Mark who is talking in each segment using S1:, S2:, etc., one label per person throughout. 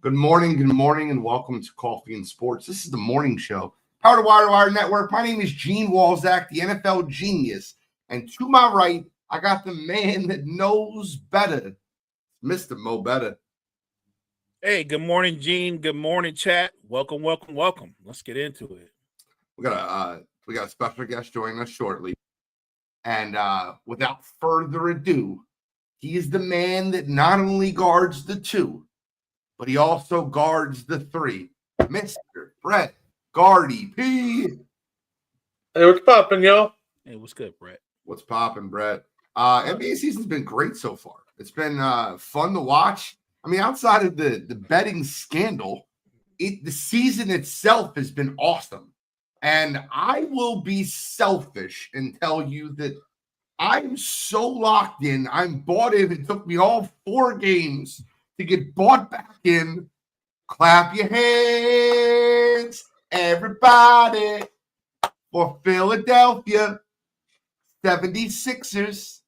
S1: Good morning, and welcome to Coffee and Sports. This is the morning show, powered by Wire Network. My name is Gene Walzak, the NFL genius, and to my right, I got the man that knows better, Mr. Mo Better.
S2: Hey, good morning, Gene. Good morning, chat. Welcome. Let's get into it.
S1: We got a special guest joining us shortly, and without further ado, he is the man that not only guards the 2, but he also guards the 3, Mr. Brett Guardy P.
S3: Hey, what's poppin', y'all?
S2: Hey, what's good, Brett?
S1: What's poppin', Brett? NBA season's been great so far. It's been fun to watch. I mean, outside of the betting scandal, the season itself has been awesome. And I will be selfish and tell you that I'm so locked in. I'm bought in. It took me all 4 games to get bought back in. Clap your hands, everybody, for Philadelphia 76ers.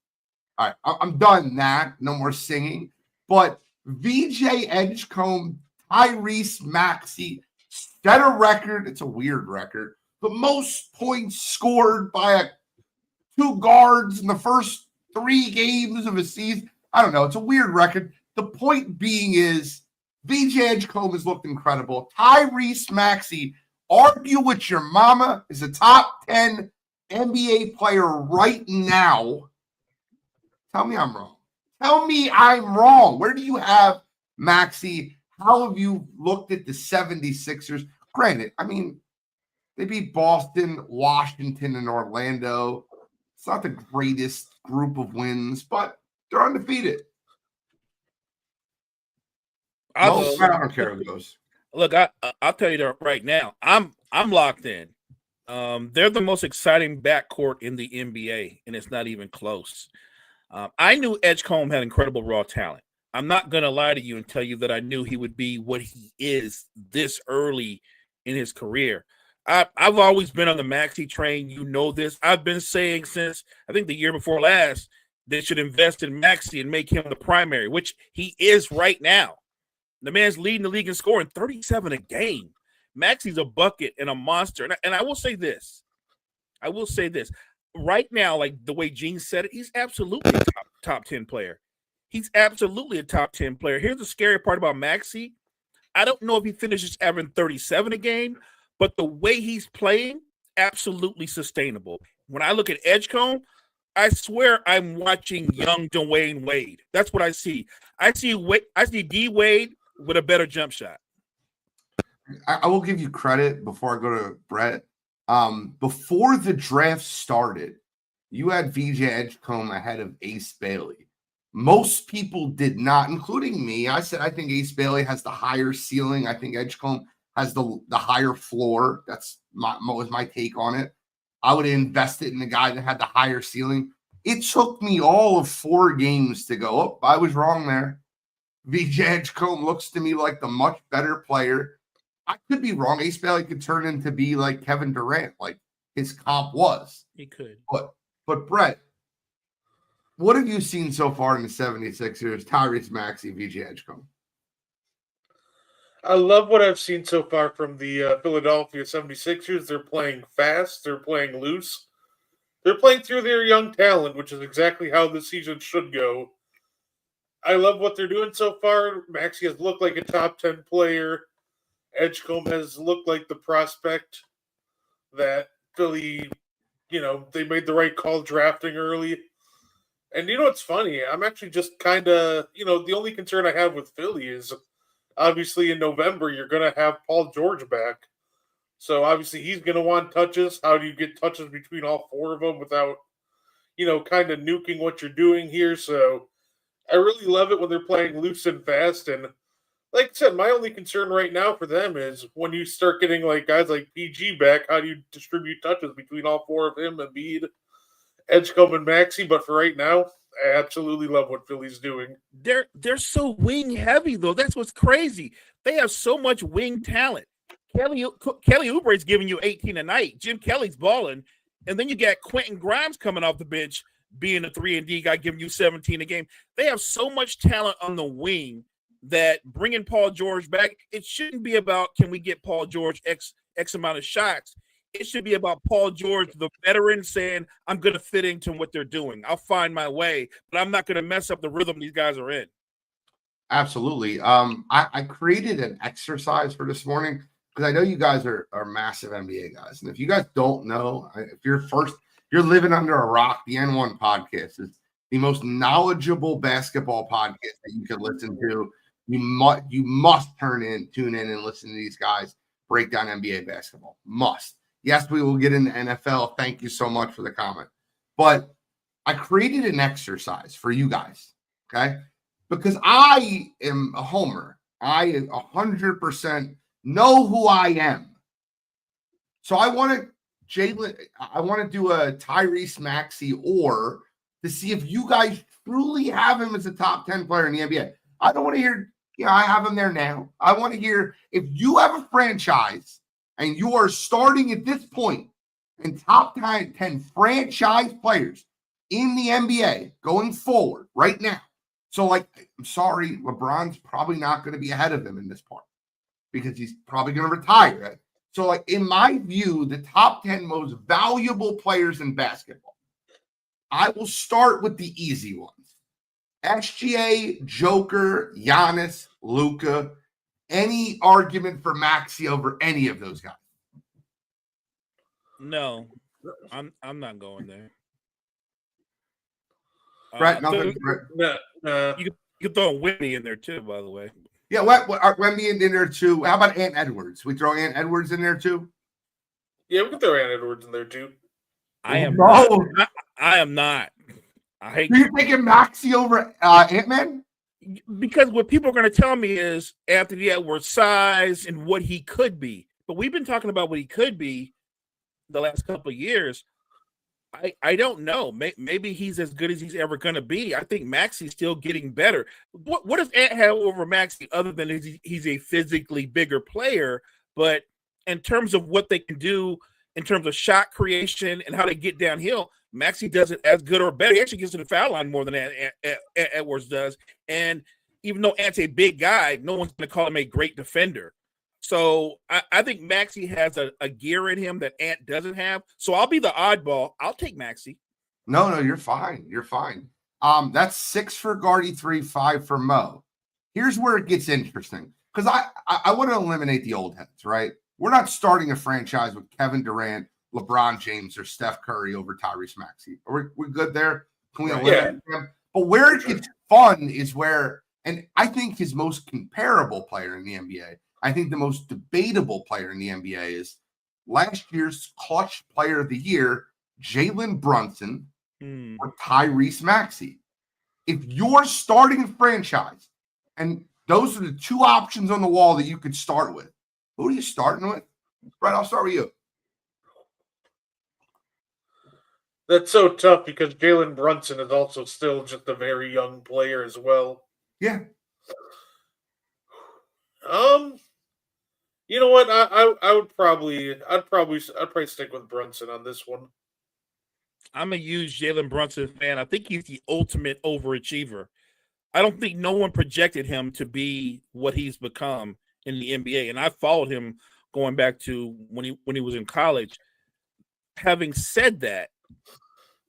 S1: All right, I'm done that. No more singing. But VJ Edgecombe, Tyrese Maxey set a record. It's a weird record. The most points scored by 2 guards in the first 3 games of a season. I don't know. It's a weird record. The point being is VJ Edgecombe has looked incredible. Tyrese Maxey, argue with your mama, is a top 10 NBA player right now. Tell me I'm wrong. Tell me I'm wrong. Where do you have Maxey? How have you looked at the 76ers? Granted, I mean, they beat Boston, Washington, and Orlando. It's not the greatest group of wins, but they're undefeated. I don't care who goes.
S2: Look, I'll tell you that right now. I'm locked in. They're the most exciting backcourt in the NBA, and it's not even close. I knew Edgecombe had incredible raw talent. I'm not going to lie to you and tell you that I knew he would be what he is this early in his career. I've always been on the Maxey train. You know this. I've been saying since, I think, the year before last, they should invest in Maxey and make him the primary, which he is right now. The man's leading the league in scoring, 37 a game. Maxey's a bucket and a monster. And I will say this. Right now, like the way Gene said it, he's absolutely a top 10 player. He's absolutely a top 10 player. Here's the scary part about Maxey. I don't know if he finishes averaging 37 a game, but the way he's playing, absolutely sustainable. When I look at Edgecombe, I swear I'm watching young Dwayne Wade. That's what I see. I see D Wade with a better jump shot.
S1: I will give you credit before I go to Brett. Before the draft started, you had VJ Edgecombe ahead of Ace Bailey. Most people did not, including me. I said I think Ace Bailey has the higher ceiling. I think Edgecombe has the higher floor. That's was my take on it. I would have invested in the guy that had the higher ceiling. It took me all of 4 games to go, oh, I was wrong there. VJ Edgecombe looks to me like the much better player. I could be wrong. Ace Bailey could turn into be like Kevin Durant, like his comp was.
S2: He could.
S1: But Brett, what have you seen so far in the 76ers? Tyrese Maxey, VJ Edgecombe.
S3: I love what I've seen so far from the Philadelphia 76ers. They're playing fast. They're playing loose. They're playing through their young talent, which is exactly how the season should go. I love what they're doing so far. Maxey has looked like a top 10 player. Edgecombe has looked like the prospect that Philly, they made the right call drafting early. And you know what's funny? I'm actually just kind of, the only concern I have with Philly is obviously in November you're going to have Paul George back. So obviously he's going to want touches. How do you get touches between all 4 of them without, kind of nuking what you're doing here? So I really love it when they're playing loose and fast. And like I said, my only concern right now for them is when you start getting like guys like PG back, how do you distribute touches between all 4 of him, Embiid, Edgecombe, and Maxey? But for right now, I absolutely love what Philly's doing.
S2: They're so wing heavy though. That's what's crazy. They have so much wing talent. Kelly Oubre's giving you 18 a night. Jim Kelly's balling, and then you got Quentin Grimes coming off the bench, being a 3-and-D guy, giving you 17 a game. They have so much talent on the wing that bringing Paul George back, it shouldn't be about can we get Paul George X amount of shots. It should be about Paul George, the veteran, saying, I'm going to fit into what they're doing. I'll find my way, but I'm not going to mess up the rhythm these guys are in.
S1: Absolutely. I created an exercise for this morning because I know you guys are massive NBA guys. And if you guys don't know, if you're living under a rock, the N1 podcast is the most knowledgeable basketball podcast that you can listen to. You must tune in and listen to these guys break down NBA basketball. Must. Yes, we will get into NFL. Thank you so much for the comment. But I created an exercise for you guys, okay? Because I am a homer. I 100% know who I am. So I want to do a Tyrese Maxey or to see if you guys truly have him as a top 10 player in the NBA. I don't want to hear, I have him there now. I want to hear if you have a franchise and you are starting at this point in top 10 franchise players in the NBA going forward right now. So, I'm sorry, LeBron's probably not going to be ahead of him in this part because he's probably going to retire. So, in my view, the top 10 most valuable players in basketball, I will start with the easy ones. SGA, Joker, Giannis, Luka. Any argument for Maxey over any of those guys?
S2: No, I'm not going there.
S1: Brett, nothing.
S2: You could throw Wemby in there too, by the way.
S1: Yeah, Wemby in there too. How about Ant Edwards? We throw Ant Edwards in there too?
S3: Yeah, we can throw Ant Edwards in there too.
S2: I am not. I hate.
S1: Are you taking Maxey over Ant-Man?
S2: Because what people are going to tell me is Anthony Edwards' size and what he could be. But we've been talking about what he could be the last couple of years. I don't know. Maybe he's as good as he's ever going to be. I think Maxey's still getting better. What does Ant have over Maxey other than he's a physically bigger player? But in terms of what they can do in terms of shot creation and how they get downhill, Maxey does it as good or better. He actually gets to the foul line more than Edwards does. And even though Ant's a big guy, no one's going to call him a great defender. So I think Maxey has a gear in him that Ant doesn't have. So I'll be the oddball. I'll take Maxey.
S1: No, you're fine. You're fine. That's 6 for Gardy, 3, 5 for Mo. Here's where it gets interesting because I want to eliminate the old heads, right? We're not starting a franchise with Kevin Durant, LeBron James, or Steph Curry over Tyrese Maxey. Are we good there? Can we eliminate them? But where it gets fun is where, and I think his most comparable player in the NBA, I think the most debatable player in the NBA is last year's clutch player of the year, Jalen Brunson or Tyrese Maxey. If you're starting a franchise, and those are the two options on the wall that you could start with, who are you starting with? Brett, I'll start with you.
S3: That's so tough because Jalen Brunson is also still just a very young player as well.
S1: Yeah.
S3: You know what? I'd probably stick with Brunson on this one.
S2: I'm a huge Jalen Brunson fan. I think he's the ultimate overachiever. I don't think no one projected him to be what he's become in the NBA, and I followed him going back to when he was in college. Having said that,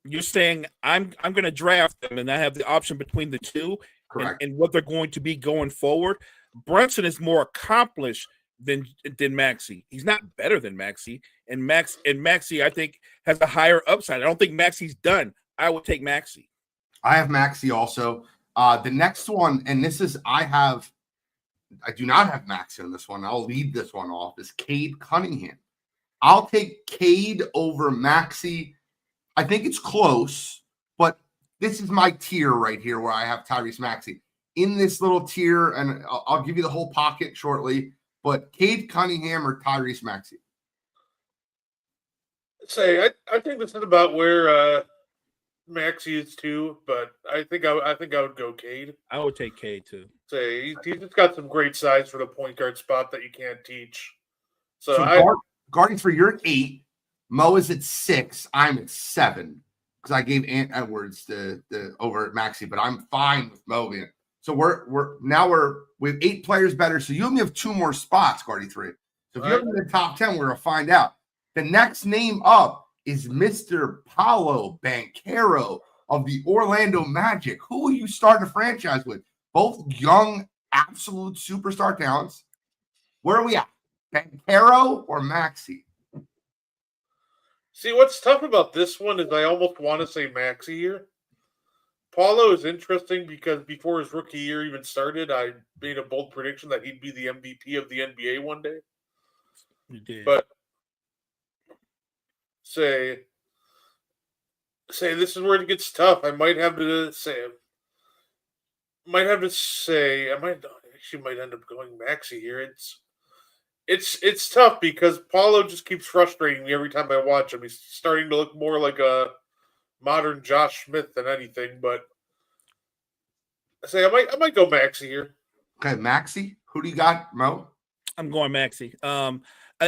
S2: you're saying I'm going to draft them, and I have the option between the two and what they're going to be going forward. Brunson is more accomplished than Maxey. He's not better than Maxey, and Maxey I think has a higher upside. I don't think Maxey's done. I would take Maxey.
S1: I have Maxey also. The next one, and this is I do not have Maxey on this one. I'll lead this one off. Is Cade Cunningham. I'll take Cade over Maxey. I think it's close, but this is my tier right here where I have Tyrese Maxey in this little tier, and I'll give you the whole pocket shortly. But Cade Cunningham or Tyrese Maxey?
S3: I think this is about where Maxey is too, but I think I would go Cade.
S2: I would take Cade too.
S3: He's just got some great size for the point guard spot that you can't teach. So
S1: Guardians for you're at 8. Mo is at 6. I'm at 7 because I gave Ant Edwards the over at Maxey, but I'm fine with Mo being. So we have 8 players better. So you only have 2 more spots, Guardy 3. So if you're in the top 10, we're gonna find out. The next name up is Mr. Paolo Banchero of the Orlando Magic. Who will you start a franchise with? Both young, absolute superstar talents. Where are we at? Banchero or Maxey?
S3: See, what's tough about this one is I almost want to say Maxey here. Paulo is interesting because before his rookie year even started, I made a bold prediction that he'd be the MVP of the NBA one day.
S2: You did.
S3: But say this is where it gets tough. I might have to say I might end up going Maxey here. It's tough because Paulo just keeps frustrating me every time I watch him. He's starting to look more like a modern Josh Smith than anything, but I might go Maxey here.
S1: Okay, Maxey. Who do you got, Mo?
S2: I'm going Maxey.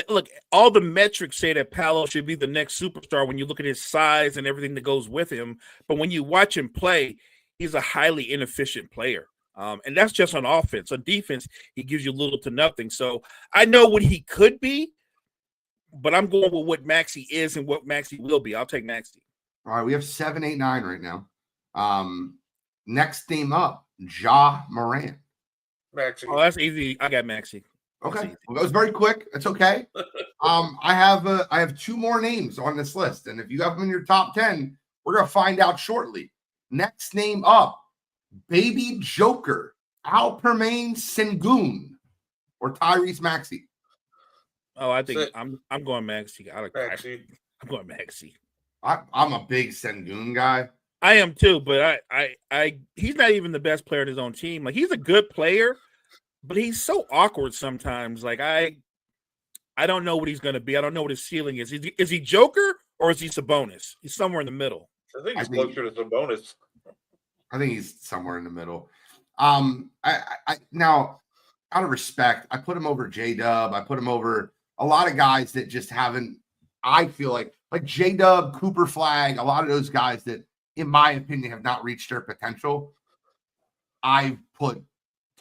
S2: Look, all the metrics say that Paolo should be the next superstar when you look at his size and everything that goes with him. But when you watch him play, he's a highly inefficient player. And that's just on offense. On defense, he gives you little to nothing. So I know what he could be, but I'm going with what Maxey is and what Maxey will be. I'll take Maxey.
S1: All right, we have 7, 8, 9 right now. Next name up, Ja Morant.
S3: Maxey.
S2: Oh, that's easy. I got Maxey.
S1: Okay, well, that was very quick. It's okay. I have 2 more names on this list, and if you have them in your top 10, we're gonna find out shortly. Next name up, Baby Joker, Alpermain Sengun, or Tyrese Maxey.
S2: Oh, I think I'm going Maxey.
S3: Maxey.
S2: I'm going Maxey.
S1: I'm a big Sengun guy.
S2: I am too, but I he's not even the best player in his own team. Like, he's a good player, but he's so awkward sometimes. Like, I don't know what he's going to be. I don't know what his ceiling is. Is he Joker or is he Sabonis? He's somewhere in the middle.
S3: I think he's closer to Sabonis.
S1: I think he's somewhere in the middle. I now, out of respect, I put him over J-Dub. I put him over a lot of guys that just haven't. I feel like J-Dub, Cooper Flag, a lot of those guys that, in my opinion, have not reached their potential. I've put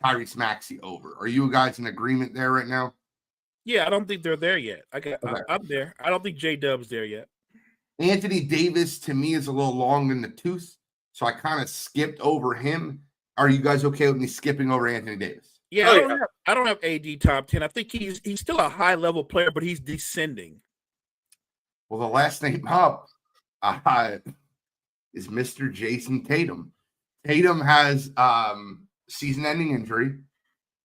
S1: Tyrese Maxey over. Are you guys in agreement there right now?
S2: Yeah, I don't think they're there yet. I'm there. I don't think J-Dub's there yet.
S1: Anthony Davis, to me, is a little long in the tooth, so I kind of skipped over him. Are you guys okay with me skipping over Anthony Davis?
S2: Yeah, I don't have AD top 10. I think he's still a high-level player, but he's descending.
S1: Well, the last name up is Mr. Jason Tatum. Tatum has season-ending injury,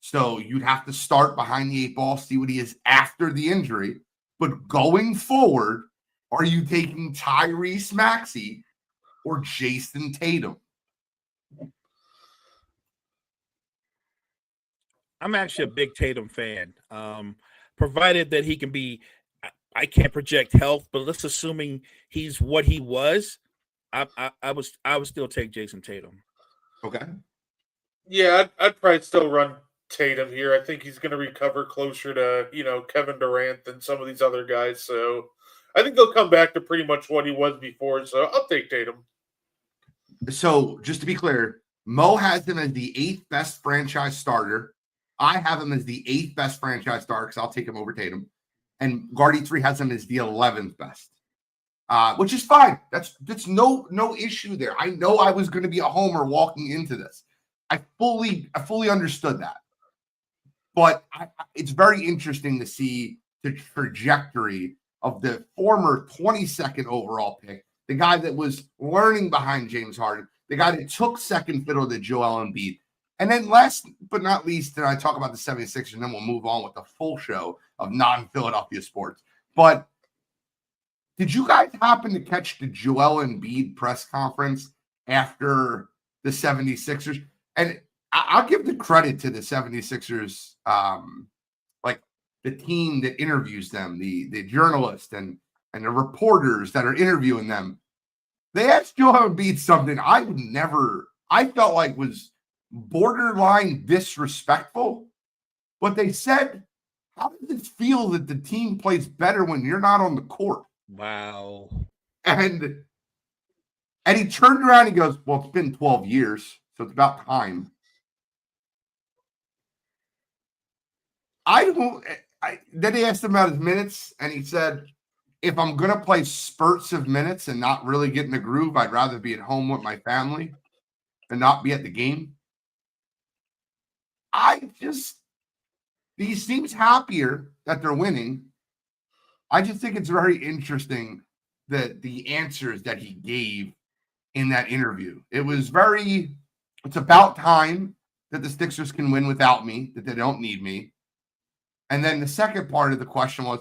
S1: so you'd have to start behind the 8 ball, see what he is after the injury. But going forward, are you taking Tyrese Maxey or Jason Tatum?
S2: I'm actually a big Tatum fan, provided that he can be. I can't project health, but let's assuming he's what he was. I would still take Jason Tatum.
S1: Okay.
S3: Yeah, I'd probably still run Tatum here. I think he's going to recover closer to Kevin Durant than some of these other guys. So I think they'll come back to pretty much what he was before. So I'll take Tatum.
S1: So just to be clear, Mo has him as the 8th best franchise starter. I have him as the 8th best franchise starter because I'll take him over Tatum. And Guardy 3 has him as the 11th best, which is fine. That's no issue there. I know I was going to be a homer walking into this. I fully understood that. But it's very interesting to see the trajectory of the former 22nd overall pick, the guy that was learning behind James Harden, the guy that took second fiddle to Joel Embiid. And then last but not least, then I talk about the 76ers, and then we'll move on with the full show of non-Philadelphia sports. But did you guys happen to catch the Joel Embiid press conference after the 76ers? And I'll give the credit to the 76ers, like the team that interviews them, the journalists and the reporters that are interviewing them. They asked Joel Embiid something I felt like was borderline disrespectful, but they said, how does it feel that the team plays better when you're not on the court?
S2: Wow.
S1: And he turned around and he goes, well, it's been 12 years, so it's about time. Then they asked him about his minutes, and he said, if I'm going to play spurts of minutes and not really get in the groove, I'd rather be at home with my family and not be at the game. He seems happier that they're winning. I just think it's very interesting that the answers that he gave in that interview. It's about time that the Sixers can win without me, that they don't need me. And then the second part of the question was,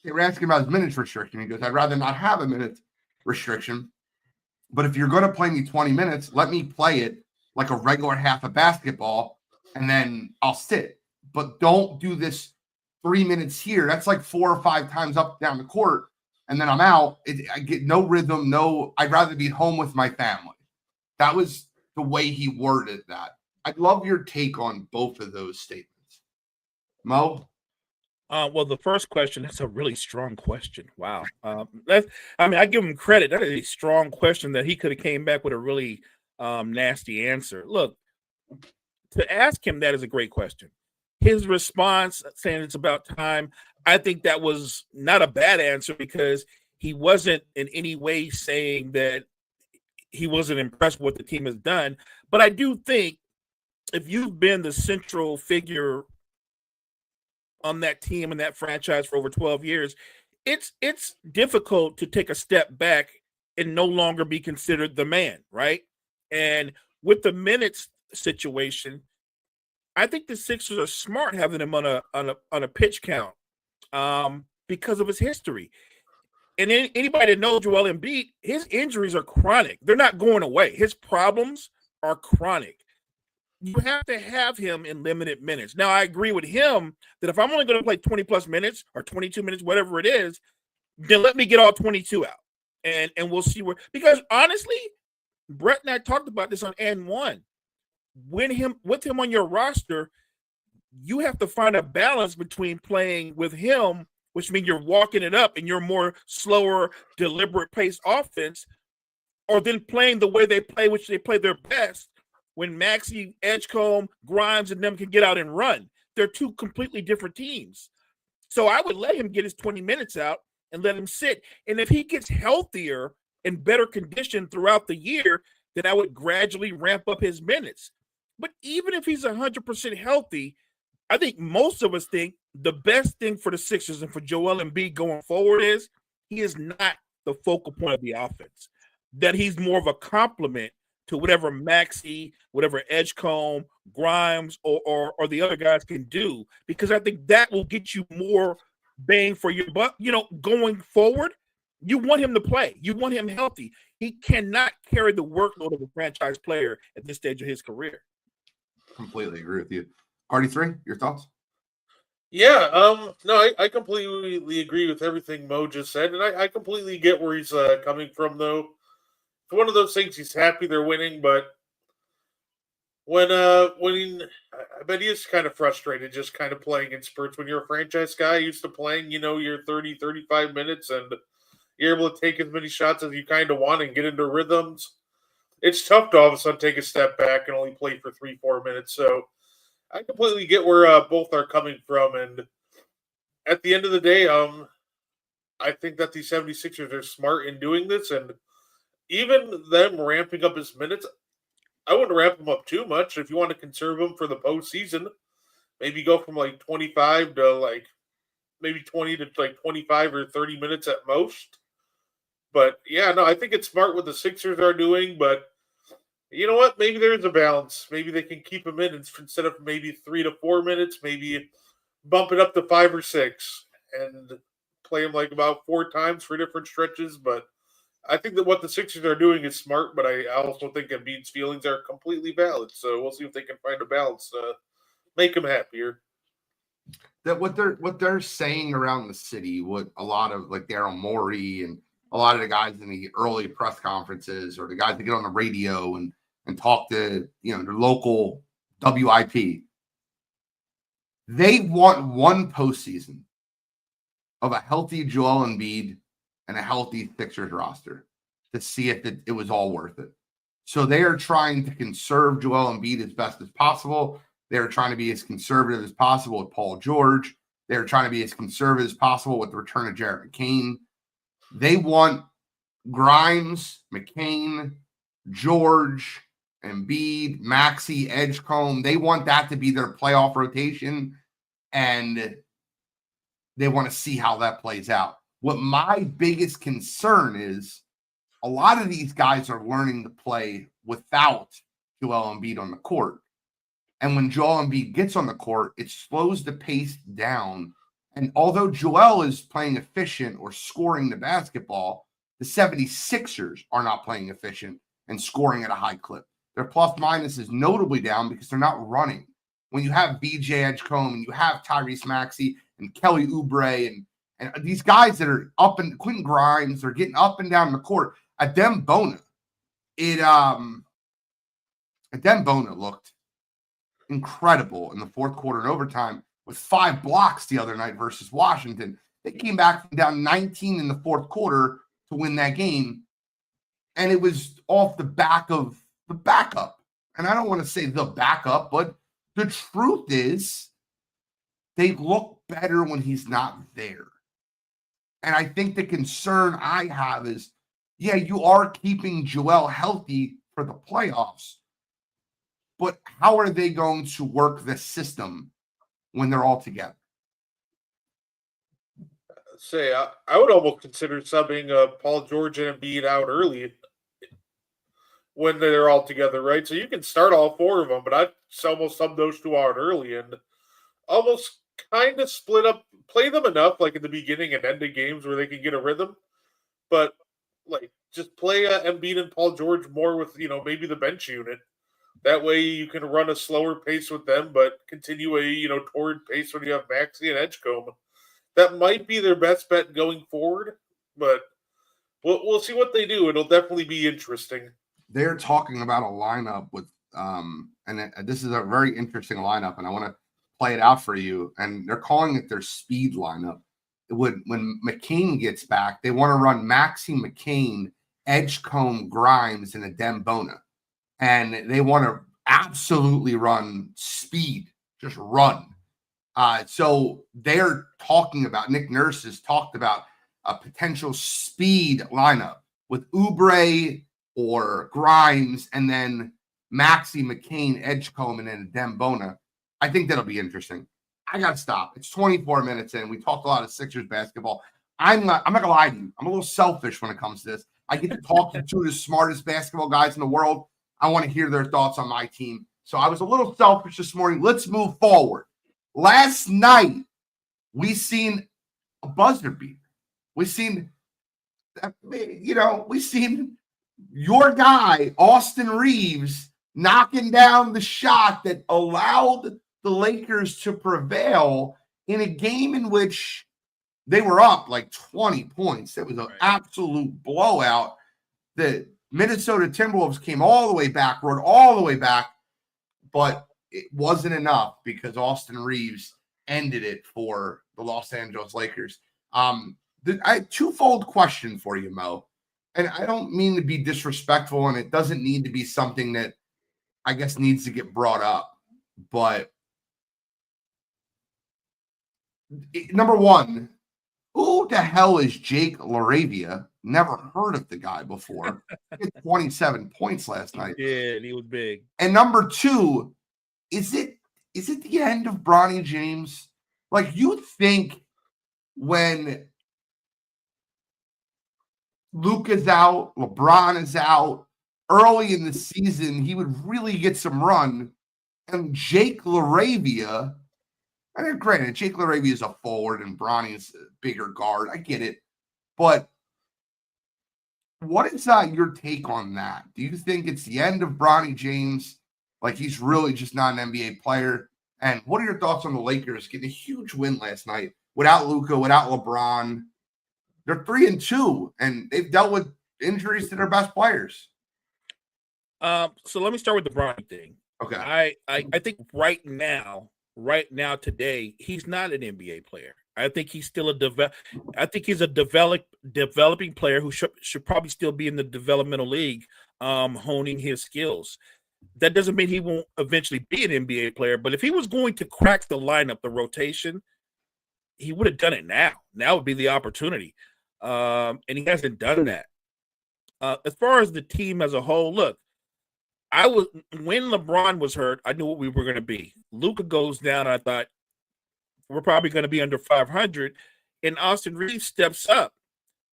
S1: they were asking about his minutes restriction. He goes, I'd rather not have a minute restriction. But if you're going to play me 20 minutes, let me play it like a regular half of basketball, and then I'll sit. But don't do this 3 minutes here. That's like 4 or 5 times up down the court, and then I'm out. I get no rhythm, I'd rather be home with my family. That was the way he worded that. I'd love your take on both of those statements. Mo?
S2: Well, the first question, that's a really strong question. Wow. I give him credit. That is a strong question that he could have came back with a really nasty answer. Look, to ask him that is a great question. His response saying it's about time, I think that was not a bad answer because he wasn't in any way saying that he wasn't impressed with what the team has done. But I do think if you've been the central figure on that team and that franchise for over 12 years, it's difficult to take a step back and no longer be considered the man, right? And with the minutes situation, I think the Sixers are smart having him on a pitch count because of his history. And anybody that knows Joel Embiid, his injuries are chronic. They're not going away. His problems are chronic. You have to have him in limited minutes. Now, I agree with him that if I'm only going to play 20 plus minutes or 22 minutes, whatever it is, then let me get all 22 out. And we'll see where, because honestly, Brett and I talked about this on N1. With him on your roster, you have to find a balance between playing with him, which means you're walking it up and you're more slower, deliberate paced offense, or then playing the way they play, which they play their best when Maxey, Edgecombe, Grimes, and them can get out and run. They're two completely different teams. So I would let him get his 20 minutes out and let him sit. And if he gets healthier and better conditioned throughout the year, then I would gradually ramp up his minutes. But even if he's 100% healthy, I think most of us think the best thing for the Sixers and for Joel Embiid going forward is he is not the focal point of the offense, that he's more of a complement to whatever Maxey, whatever Edgecombe, Grimes, or the other guys can do, because I think that will get you more bang for your buck. Going forward, you want him to play. You want him healthy. He cannot carry the workload of a franchise player at this stage of his career.
S1: Completely agree with you. Party 3, your thoughts?
S3: Yeah, no, I completely agree with everything Mo just said, and I completely get where he's coming from, though. It's one of those things, he's happy they're winning, but when I bet he is kind of frustrated just kind of playing in spurts. When you're a franchise guy used to playing, your 30, 35 minutes, and you're able to take as many shots as you kind of want and get into rhythms, it's tough to all of a sudden take a step back and only play for 3-4 minutes. So I completely get where both are coming from. And at the end of the day, I think that the 76ers are smart in doing this. And even them ramping up his minutes, I wouldn't ramp him up too much. If you want to conserve him for the postseason, maybe go from like 25 to maybe 20 to 25 or 30 minutes at most. But yeah, no, I think it's smart what the Sixers are doing. But you know what? Maybe there's a balance. Maybe they can keep him in instead of maybe 3 to 4 minutes. Maybe bump it up to 5 or 6 and play him like about 4 times for different stretches. But I think that what the Sixers are doing is smart. But I also think Embiid's feelings are completely valid. So we'll see if they can find a balance to make him happier.
S1: That what they're saying around the city, what a lot of like Daryl Morey and a lot of the guys in the early press conferences, or the guys that get on the radio and talk to their local WIP, they want one postseason of a healthy Joel Embiid and a healthy Sixers roster to see if it was all worth it. So they are trying to conserve Joel Embiid as best as possible. They were trying to be as conservative as possible with Paul George. They were trying to be as conservative as possible with the return of Jarrett McCain. They want Grimes, McCain, George, Embiid, Maxey, Edgecombe. They want that to be their playoff rotation, and they want to see how that plays out. What my biggest concern is, a lot of these guys are learning to play without Joel Embiid on the court. And when Joel Embiid gets on the court, it slows the pace down. And although Joel is playing efficient or scoring the basketball, the 76ers are not playing efficient and scoring at a high clip. Their plus minus is notably down because they're not running. When you have BJ Edgecombe and you have Tyrese Maxey and Kelly Oubre and these guys that are up and Quentin Grimes, they're getting up and down the court. Adem Bona looked incredible in the fourth quarter and overtime with 5 blocks the other night versus Washington. They came back from down 19 in the fourth quarter to win that game. And it was off the back of the backup. And I don't want to say the backup, but the truth is they look better when he's not there. And I think the concern I have is, yeah, you are keeping Joel healthy for the playoffs, but how are they going to work the system when they're all together?
S3: I would almost consider subbing Paul George and Embiid out early when they're all together, right? So you can start all 4 of them, but I'd almost sub those 2 out early and almost kind of split up, play them enough like in the beginning and end of games where they can get a rhythm, but like just play Embiid and Paul George more with, maybe the bench unit. That way you can run a slower pace with them, but continue a, torrid pace when you have Maxey and Edgecombe. That might be their best bet going forward, but we'll see what they do. It'll definitely be interesting.
S1: They're talking about a lineup with, this is a very interesting lineup, and I want to play it out for you. And they're calling it their speed lineup. When McCain gets back, they want to run Maxey, McCain, Edgecombe, Grimes, and Adem Bona. And they want to absolutely run speed, just run. So they're talking about, Nick Nurse has talked about a potential speed lineup with Oubre or Grimes and then Maxey, McCain, Edgecombe, and then Adem Bona. I think that'll be interesting. I got to stop. It's 24 minutes in. We talked a lot of Sixers basketball. I'm not going to lie to you. I'm a little selfish when it comes to this. I get to talk to 2 of the smartest basketball guys in the world. I want to hear their thoughts on my team. So I was a little selfish this morning. Let's move forward. Last night, we seen a buzzer beater. We seen your guy, Austin Reeves, knocking down the shot that allowed the Lakers to prevail in a game in which they were up like 20 points. It was an absolute blowout. The Minnesota Timberwolves came all the way back, rode all the way back, but it wasn't enough because Austin Reeves ended it for the Los Angeles Lakers. I have twofold question for you, Mo. And I don't mean to be disrespectful, and it doesn't need to be something that I guess needs to get brought up. But number one, who the hell is Jake LaRavia? Never heard of the guy before. He had 27 points last night.
S2: Yeah, and he was big.
S1: And number 2, is it the end of Bronny James? Like, you think when Luke is out, LeBron is out, early in the season, he would really get some run. And Jake LaRavia, I mean, granted, Jake LaRavia is a forward and Bronny is a bigger guard. I get it. But what is your take on that? Do you think it's the end of Bronny James? Like, he's really just not an NBA player? And what are your thoughts on the Lakers getting a huge win last night without Luka, without LeBron? They're 3-2, and they've dealt with injuries to their best players.
S2: So let me start with the Bronny thing.
S1: Okay.
S2: I think right now, today, he's not an NBA player. I think he's still a developing player who should probably still be in the developmental league, honing his skills. That doesn't mean he won't eventually be an NBA player, but if he was going to crack the lineup, the rotation, he would have done it now. Now would be the opportunity. And he hasn't done that. As far as the team as a whole, look, when LeBron was hurt, I knew what we were going to be. Luka goes down, I thought we're probably going to be under 500, and Austin Reeves steps up.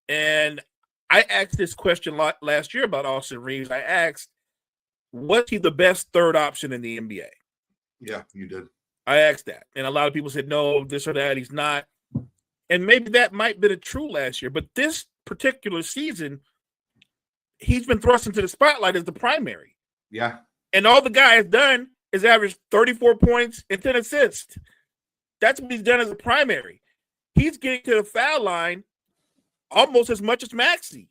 S2: And I asked this question last year about Austin Reeves. I asked, was he the best third option in the NBA?
S1: Yeah, you did.
S2: I asked that. And a lot of people said, no, this or that, he's not. And maybe that might have been true last year. But this particular season, he's been thrust into the spotlight as the primary.
S1: Yeah.
S2: And all the guy has done is average 34 points and 10 assists. That's what he's done as a primary. He's getting to the foul line almost as much as Maxey.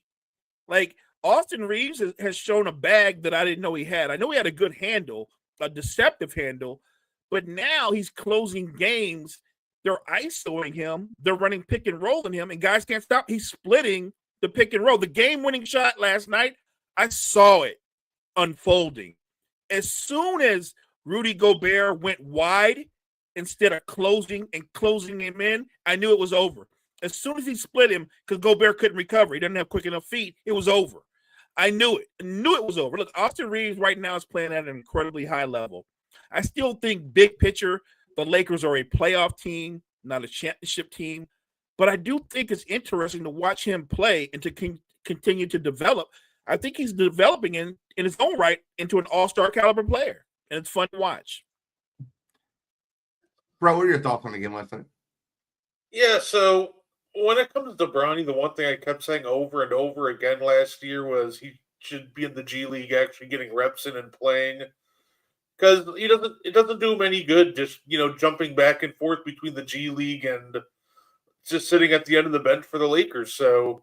S2: Like, Austin Reeves has shown a bag that I didn't know he had. I know he had a good handle, a deceptive handle, but now he's closing games. They're ISOing him. They're running pick and roll in him, and guys can't stop. He's splitting the pick and roll. The game-winning shot last night, I saw it unfolding. As soon as Rudy Gobert went wide instead of closing him in, I knew it was over. As soon as he split him, because Gobert couldn't recover, he doesn't have quick enough feet, it was over. I knew it. I knew it was over. Look, Austin Reeves right now is playing at an incredibly high level. I still think big picture, the Lakers are a playoff team, not a championship team. But I do think it's interesting to watch him play and to continue to develop. I think he's developing in his own right into an all-star caliber player, and it's fun to watch.
S1: Bro, what are your thoughts on the game last night?
S3: Yeah, so when it comes to Bronny, the one thing I kept saying over and over again last year was he should be in the G League, actually getting reps in and playing, because it doesn't do him any good just jumping back and forth between the G League and just sitting at the end of the bench for the Lakers. So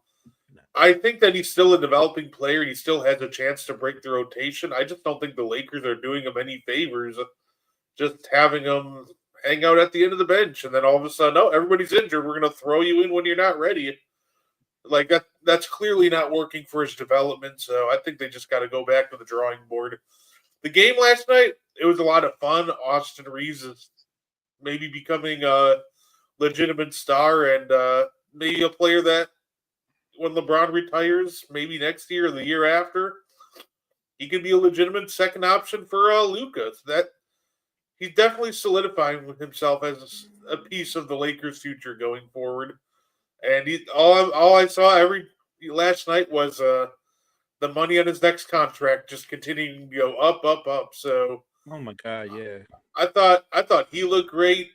S3: I think that he's still a developing player. He still has a chance to break the rotation. I just don't think the Lakers are doing him any favors just having him hang out at the end of the bench, and then all of a sudden, oh, everybody's injured. We're going to throw you in when you're not ready. Like that's clearly not working for his development. So I think they just got to go back to the drawing board. The game last night, it was a lot of fun. Austin Reeves is maybe becoming a legitimate star and maybe a player that when LeBron retires, maybe next year or the year after, he could be a legitimate second option for Luka. That he's definitely solidifying himself as a piece of the Lakers' future going forward. And all I saw last night was the money on his next contract just continuing to go up, up, up. So,
S2: oh my God, yeah.
S3: I thought he looked great.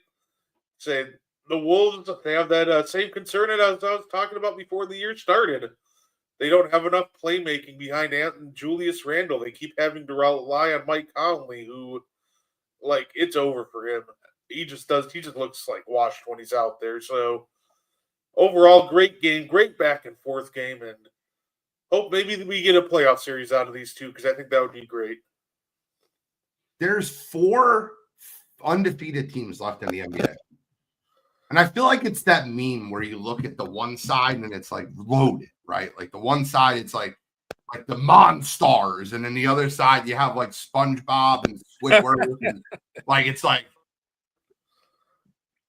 S3: Say the Wolves, they have that same concern that I was talking about before the year started. They don't have enough playmaking behind Julius Randle. They keep having to rely on Mike Conley, who, like, it's over for him. He just looks like washed when he's out there. So overall, great game, great back and forth game, and hope maybe we get a playoff series out of these two, because I think that would be great.
S1: There's 4 undefeated teams left in the NBA. And I feel like it's that meme where you look at the one side and it's like loaded, right? Like the one side, it's like the Monstars, and then the other side you have like SpongeBob and Squidward. And like it's like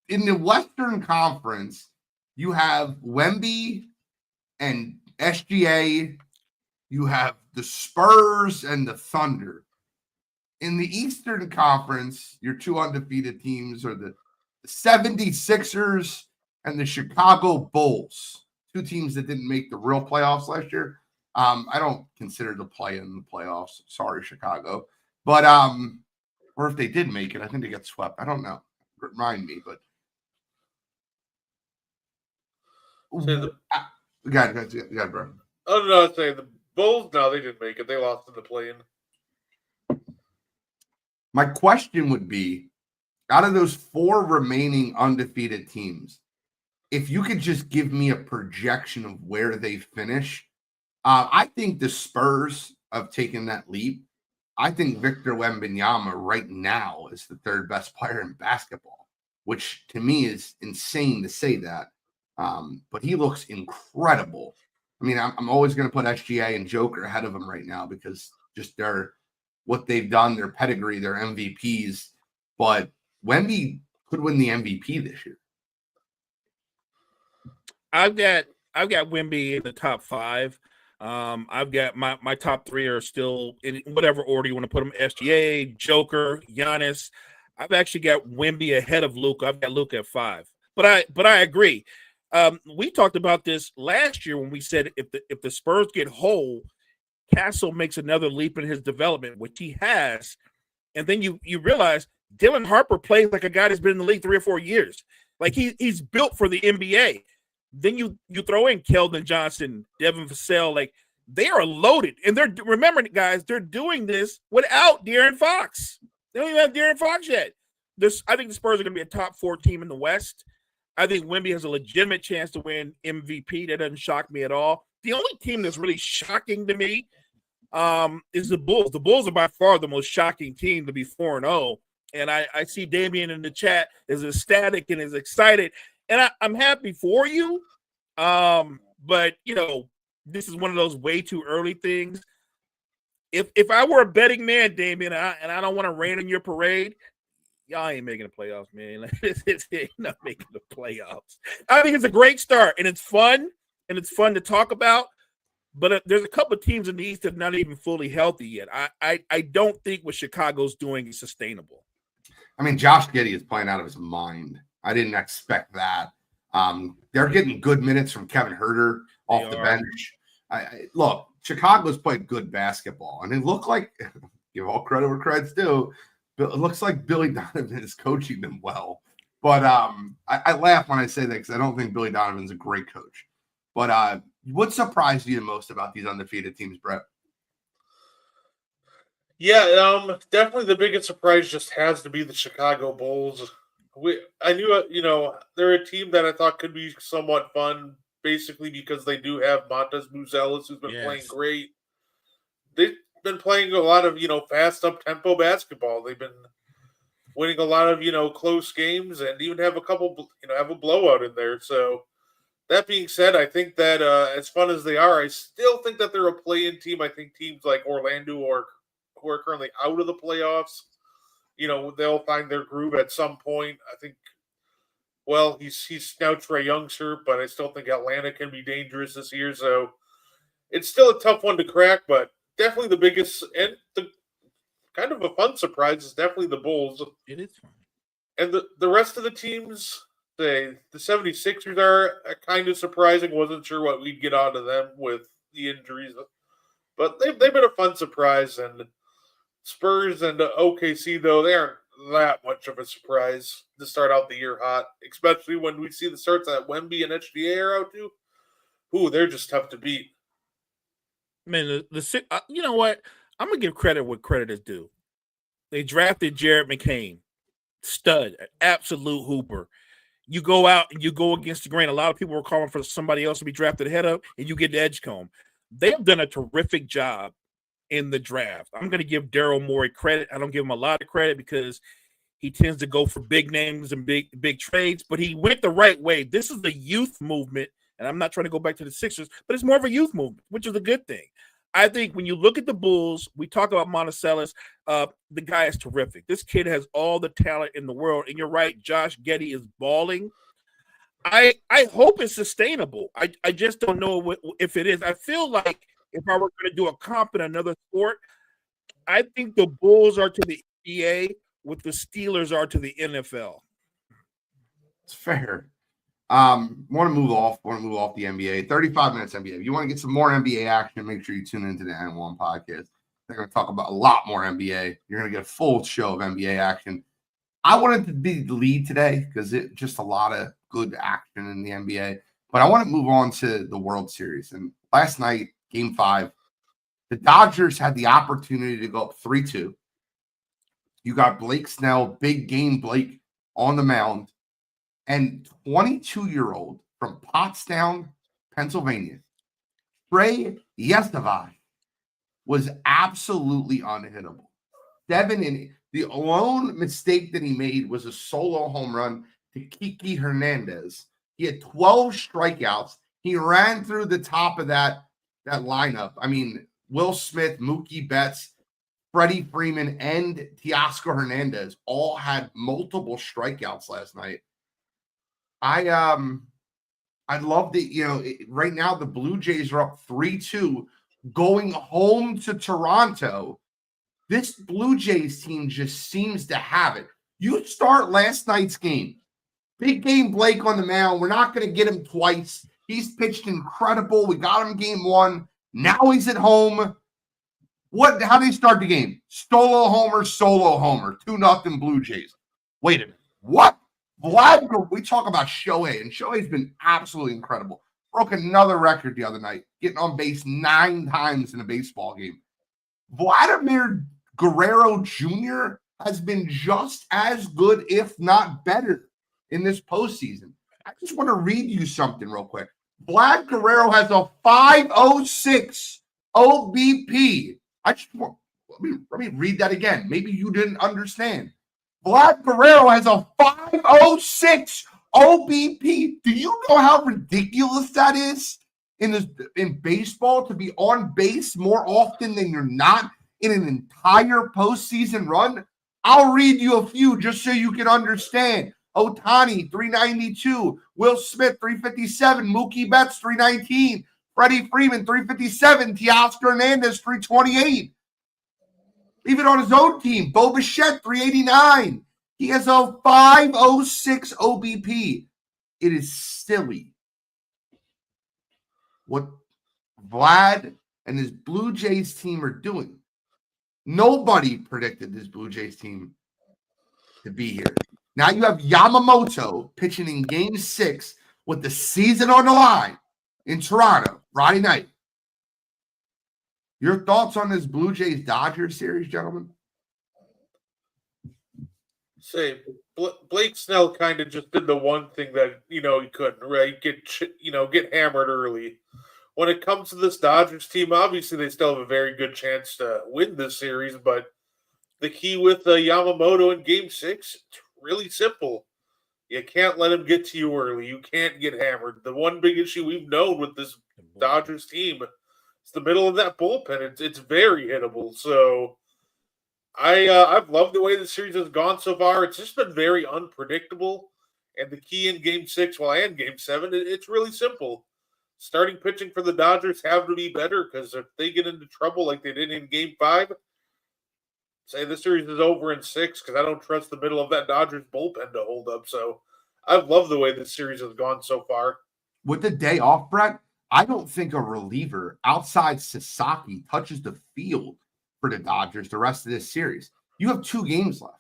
S1: in the Western Conference, you have Wemby and SGA, you have the Spurs and the Thunder. In the Eastern Conference, your 2 undefeated teams are the 76ers and the Chicago Bulls, 2 teams that didn't make the real playoffs last year. I don't consider the play in the playoffs. Sorry, Chicago. But or if they did make it, I think they got swept. I don't know. Remind me, but got bro.
S3: Oh no, I'd say the Bulls. No, they didn't make it. They lost in the play-in.
S1: My question would be, out of those 4 remaining undefeated teams, if you could just give me a projection of where they finish, I think the Spurs have taken that leap. I think Victor Wembanyama right now is the 3rd best player in basketball, which to me is insane to say that. But he looks incredible. I mean, I'm always going to put SGA and Joker ahead of him right now because just they're what they've done, their pedigree, their MVPs. But Wemby could win the MVP this year.
S2: I've got Wemby in the top 5. I've got my top 3 are still in whatever order you want to put them: SGA, Joker, Giannis. I've actually got Wemby ahead of Luka. I've got Luka at 5. But I agree. We talked about this last year when we said if the Spurs get whole, Castle makes another leap in his development, which he has. And then you realize Dylan Harper plays like a guy that's been in the league 3 or 4 years. Like he's built for the NBA. Then you throw in Keldon Johnson, Devin Vassell, like they are loaded. And remember, guys, they're doing this without De'Aaron Fox. They don't even have De'Aaron Fox yet. I think the Spurs are going to be a top 4 team in the West. I think Wemby has a legitimate chance to win MVP. That doesn't shock me at all. The only team that's really shocking to me is the Bulls. The Bulls are by far the most shocking team to be 4-0. And I see Damian in the chat is ecstatic and is excited. And I'm happy for you. But, this is one of those way too early things. If I were a betting man, Damian, and I don't want to rain on your parade, y'all ain't making the playoffs, man. You're not making the playoffs. I think it's a great start, and it's fun to talk about. But there's a couple of teams in the East that are not even fully healthy yet. I don't think what Chicago's doing is sustainable.
S1: I mean, Josh Giddey is playing out of his mind. I didn't expect that. They're getting good minutes from Kevin Huerter off the bench. Look, Chicago's played good basketball, and it looked like, give all credit where credit's due, it looks like Billy Donovan is coaching them well. But I laugh when I say that because I don't think Billy Donovan's a great coach. But what surprised you the most about these undefeated teams, Brett?
S3: Yeah, definitely the biggest surprise just has to be the Chicago Bulls. I knew, they're a team that I thought could be somewhat fun, basically because they do have Montes Muzelis, who's been playing great. They've been playing a lot of, fast up-tempo basketball. They've been winning a lot of, close games and even have a couple, have a blowout in there. So that being said, I think that as fun as they are, I still think that they're a play-in team. I think teams like Orlando who are currently out of the playoffs, they'll find their groove at some point. I think, well, he's now Trae Young's hurt, but I still think Atlanta can be dangerous this year. So it's still a tough one to crack, but definitely the biggest and the kind of a fun surprise is definitely the Bulls.
S2: It is fun.
S3: And the rest of the teams, the 76ers are kind of surprising. Wasn't sure what we'd get out of them with the injuries. But they've been a fun surprise. And Spurs and OKC, though, they aren't that much of a surprise to start out the year hot, especially when we see the starts that Wemby and HDA are out to. Ooh, they're just tough to beat.
S2: Man, you know what? I'm going to give credit what credit is due. They drafted Jared McCain, stud, absolute hooper. You go out and you go against the grain. A lot of people were calling for somebody else to be drafted ahead of, and you get the Edgecombe. They have done a terrific job in the draft. I'm going to give Daryl Morey credit. I don't give him a lot of credit because he tends to go for big names and big trades, but he went the right way. This is the youth movement, and I'm not trying to go back to the Sixers, but it's more of a youth movement, which is a good thing. I think when you look at the Bulls, we talk about Monticello. The guy is terrific. This kid has all the talent in the world, and you're right, Josh Giddey is balling. I hope it's sustainable. I just don't know if it is. I feel like if I were going to do a comp in another sport, I think the Bulls are to the NBA what the Steelers are to the NFL.
S1: It's fair. Want to move off the NBA. 35 minutes NBA. If you want to get some more NBA action, make sure you tune into the N1 podcast. They're going to talk about a lot more NBA. You're going to get a full show of NBA action. I wanted to be the lead today because it's just a lot of good action in the NBA. But I want to move on to the World Series. And last night, Game 5, the Dodgers had the opportunity to go up 3-2. You got Blake Snell, big game Blake, on the mound. And 22-year-old from Pottstown, Pennsylvania, Trey Yestevai, was absolutely unhittable. 7 innings. The lone mistake that he made was a solo home run to Kiki Hernandez. He had 12 strikeouts. He ran through the top of that lineup. I mean, Will Smith, Mookie Betts, Freddie Freeman and Teoscar Hernandez all had multiple strikeouts last night. I love that, right now the Blue Jays are up 3-2 going home to Toronto. This Blue Jays team just seems to have it. You start last night's game. Big game Blake on the mound. We're not going to get him twice. He's pitched incredible. We got him game 1. Now he's at home. How do they start the game? Solo homer. 2-0 Blue Jays. Wait a minute. What? We talk about Shohei, and Shohei's been absolutely incredible. Broke another record the other night, getting on base 9 times in a baseball game. Vladimir Guerrero Jr. has been just as good, if not better, in this postseason. I just want to read you something real quick. Vlad Guerrero has a 5.06 OBP. Let me read that again. Maybe you didn't understand. Vlad Guerrero has a 5.06 OBP. Do you know how ridiculous that is in baseball, to be on base more often than you're not in an entire postseason run? I'll read you a few just so you can understand. Ohtani, 392. Will Smith, 357. Mookie Betts, 319. Freddie Freeman, 357. Teoscar Hernandez, 328. Even on his own team, Bo Bichette, 389. He has a 5.06 OBP. It is silly what Vlad and his Blue Jays team are doing. Nobody predicted this Blue Jays team to be here. Now you have Yamamoto pitching in Game 6 with the season on the line in Toronto Friday night. Your thoughts on this Blue Jays-Dodgers series, gentlemen?
S3: Say, Blake Snell kind of just did the one thing that, he couldn't, right? Get hammered early. When it comes to this Dodgers team, obviously they still have a very good chance to win this series, but the key with Yamamoto in Game 6, it's really simple. You can't let him get to you early. You can't get hammered. The one big issue we've known with this Dodgers team is the middle of that bullpen. It's very hittable. So I've loved the way the series has gone so far. It's just been very unpredictable. And the key in Game 6, and Game 7, it's really simple. Starting pitching for the Dodgers have to be better, because if they get into trouble like they did in Game 5, say the series is over in 6, because I don't trust the middle of that Dodgers bullpen to hold up. So I've loved the way this series has gone so far.
S1: With the day off, Brett, I don't think a reliever outside Sasaki touches the field for the Dodgers the rest of this series. You have 2 games left.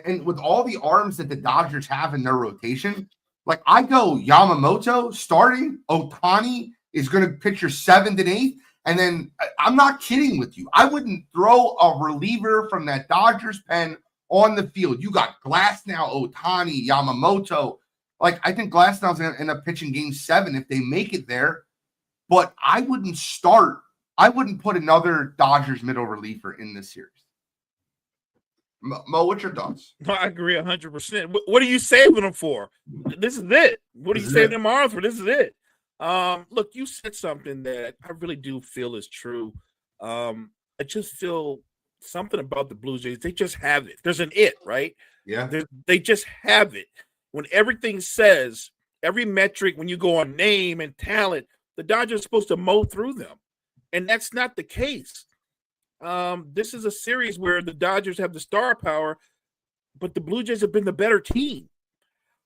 S1: And with all the arms that the Dodgers have in their rotation, like I go Yamamoto starting, Ohtani is going to pitch your 7th and 8th. And then I'm not kidding with you. I wouldn't throw a reliever from that Dodgers pen on the field. You got Glasnow, Ohtani, Yamamoto. Like, I think Glasnow's going to end up pitching Game 7 if they make it there. But I wouldn't put another Dodgers middle reliever in this series. Mo, what's your thoughts?
S2: I agree 100%. What are you saving them for? This is it. What are you saving them arms for? This is it. Look, you said something that I really do feel is true. I just feel something about the Blue Jays. They just have it. There's an it, right?
S1: Yeah.
S2: They just have it. When everything says, every metric, when you go on name and talent, the Dodgers are supposed to mow through them. And that's not the case. This is a series where the Dodgers have the star power, but the Blue Jays have been the better team.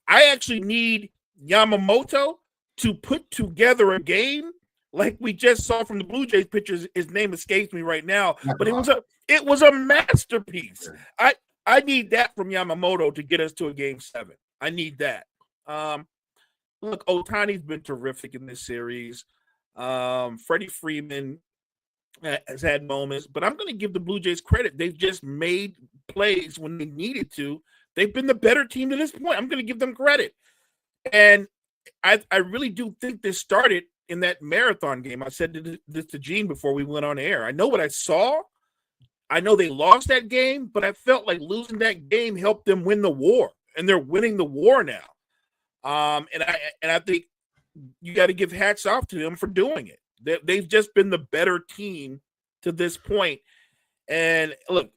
S2: I actually need Yamamoto to put together a game like we just saw from the Blue Jays pitchers. His name escapes me right now, but it was a masterpiece. I need that from Yamamoto to get us to a Game 7. I need that. Look, Ohtani's been terrific in this series. Freddie Freeman has had moments, but I'm going to give the Blue Jays credit. They've just made plays when they needed to. They've been the better team to this point. I'm going to give them credit. And I really do think this started in that marathon game. I said this to Gene before we went on air. I know what I saw. I know they lost that game, but I felt like losing that game helped them win the war, and they're winning the war now. And I think you got to give hats off to them for doing it. They've just been the better team to this point. And look,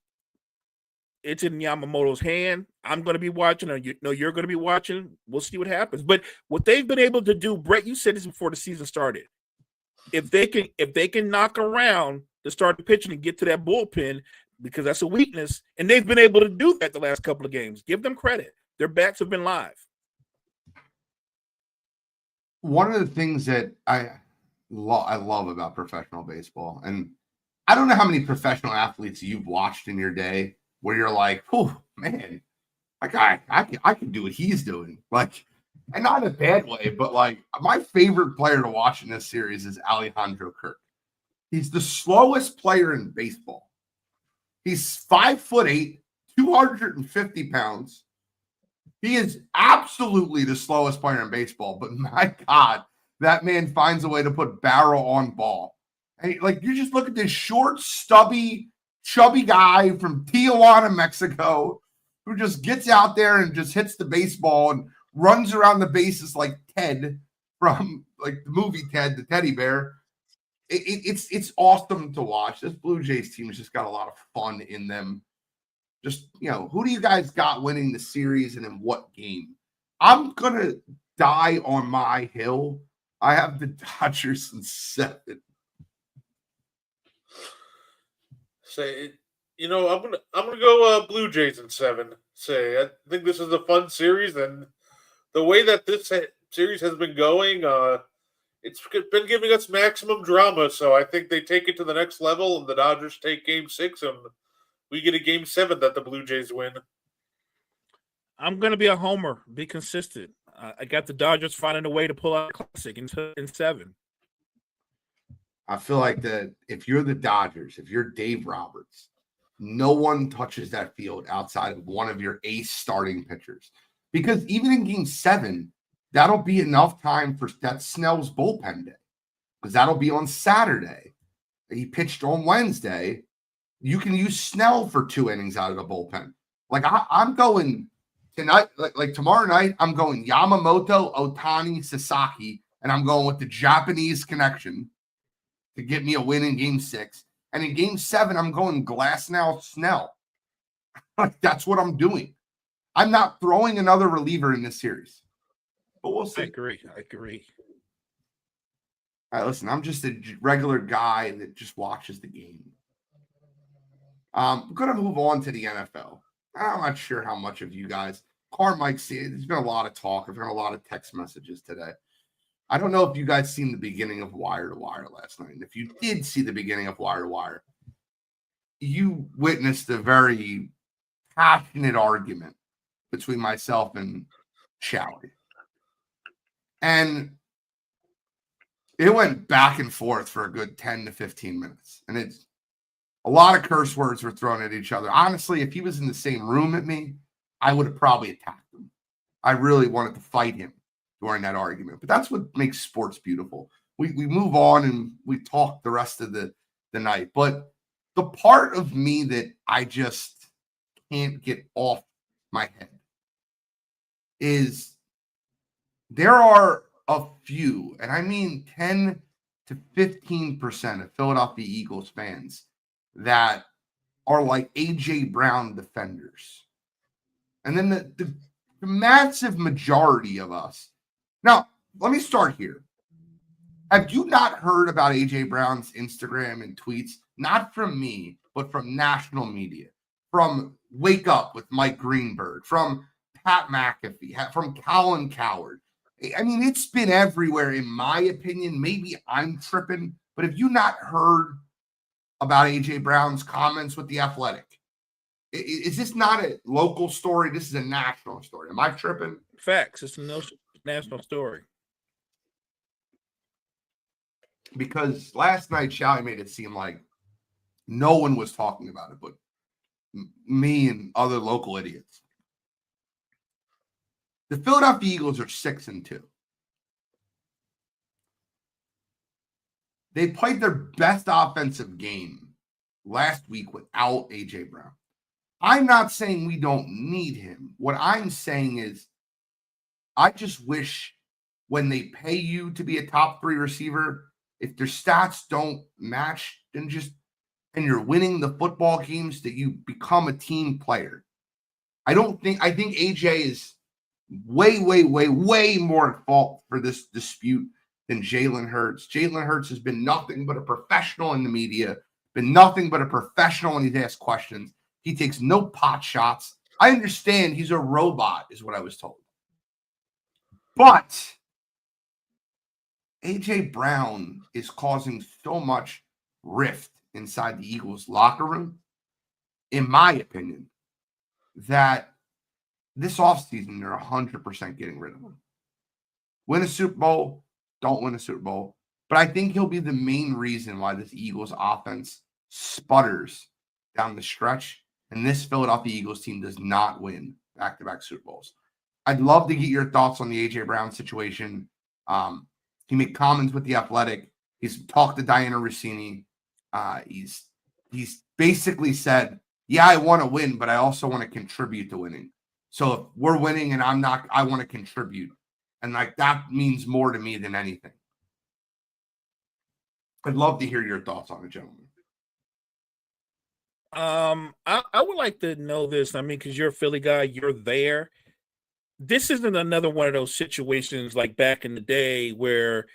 S2: it's in Yamamoto's hand. I'm going to be watching, or you're going to be watching. We'll see what happens. But what they've been able to do, Brett, you said this before the season started. If they can knock around to start the pitching and get to that bullpen, because that's a weakness, and they've been able to do that the last couple of games. Give them credit. Their bats have been live.
S1: One of the things that I love about professional baseball, and I don't know how many professional athletes you've watched in your day where you're like, oh man, like I can do what he's doing. Like, and not in a bad way, but like my favorite player to watch in this series is Alejandro Kirk. He's the slowest player in baseball. He's 5'8", 250 pounds. He is absolutely the slowest player in baseball, but my God, that man finds a way to put barrel on ball. And like, you just look at this short, stubby, chubby guy from Tijuana, Mexico, who just gets out there and just hits the baseball and runs around the bases like Ted from like the movie Ted, the teddy bear. It's awesome to watch. This Blue Jays team has just got a lot of fun in them. Just, who do you guys got winning the series and in what game? I'm going to die on my hill. I have the Dodgers in 7.
S3: I'm gonna go Blue Jays in 7. I think this is a fun series, and the way that this series has been going, it's been giving us maximum drama. So I think they take it to the next level, and the Dodgers take Game 6, and we get a Game 7 that the Blue Jays win.
S2: I'm gonna be a homer. Be consistent. I got the Dodgers finding a way to pull out a classic in 7.
S1: I feel like that if you're the Dodgers, if you're Dave Roberts, no one touches that field outside of one of your ace starting pitchers. Because even in Game 7, that'll be enough time for that Snell's bullpen day. Because that'll be on Saturday. He pitched on Wednesday. You can use Snell for 2 innings out of the bullpen. Like I'm going tonight, like tomorrow night, I'm going Yamamoto, Ohtani, Sasaki, and I'm going with the Japanese connection to get me a win in Game 6. And in Game 7, I'm going Glasnow, Snell. That's what I'm doing. I'm not throwing another reliever in this series. But we'll see.
S2: I agree.
S1: All right, listen, I'm just a regular guy that just watches the game. I'm going to move on to the NFL. I'm not sure how much of you guys, Carmike, see it. There's been a lot of talk. I've got a lot of text messages today. I don't know if you guys seen the beginning of Wire to Wire last night. And if you did see the beginning of Wire to Wire, you witnessed a very passionate argument between myself and Chowie. And it went back and forth for a good 10 to 15 minutes. And it's a lot of curse words were thrown at each other. Honestly, if he was in the same room at me, I would have probably attacked him. I really wanted to fight him during that argument. But that's what makes sports beautiful. We move on and we talk the rest of the night. But the part of me that I just can't get off my head is there are a few, and I mean 10 to 15% of Philadelphia Eagles fans that are like A.J. Brown defenders. And then the massive majority of us. Now, let me start here. Have you not heard about A.J. Brown's Instagram and tweets? Not from me, but from national media. From Wake Up with Mike Greenberg. From Pat McAfee. From Colin Cowherd. I mean, it's been everywhere, in my opinion. Maybe I'm tripping. But have you not heard about A.J. Brown's comments with The Athletic? Is this not a local story? This is a national story. Am I tripping?
S2: Facts. It's a national story.
S1: Because last night, Shally made it seem like no one was talking about it, but me and other local idiots. The Philadelphia Eagles are 6-2. They played their best offensive game last week without A.J. Brown. I'm not saying we don't need him. What I'm saying is I just wish when they pay you to be a top 3 receiver, if their stats don't match, then just and you're winning the football games that you become a team player. I think AJ is way more at fault for this dispute than Jalen Hurts. Jalen Hurts has been nothing but a professional in the media, been nothing but a professional when he's asked questions. He takes no pot shots. I understand he's a robot, is what I was told. But AJ Brown is causing so much rift inside the Eagles locker room, in my opinion, that this offseason they're 100% getting rid of him. Win a Super Bowl, don't win a Super Bowl. But I think he'll be the main reason why this Eagles offense sputters down the stretch, and this Philadelphia Eagles team does not win back-to-back Super Bowls. I'd love to get your thoughts on the A.J. Brown situation. He made comments with The Athletic. He's talked to Diana Rossini. He's basically said, yeah, I want to win, but I also want to contribute to winning. So if we're winning and I'm not, I want to contribute. And like that means more to me than anything. I'd love to hear your thoughts on it, gentlemen.
S2: I would like to know this. I mean, because you're a Philly guy, you're there. This isn't another one of those situations like back in the day where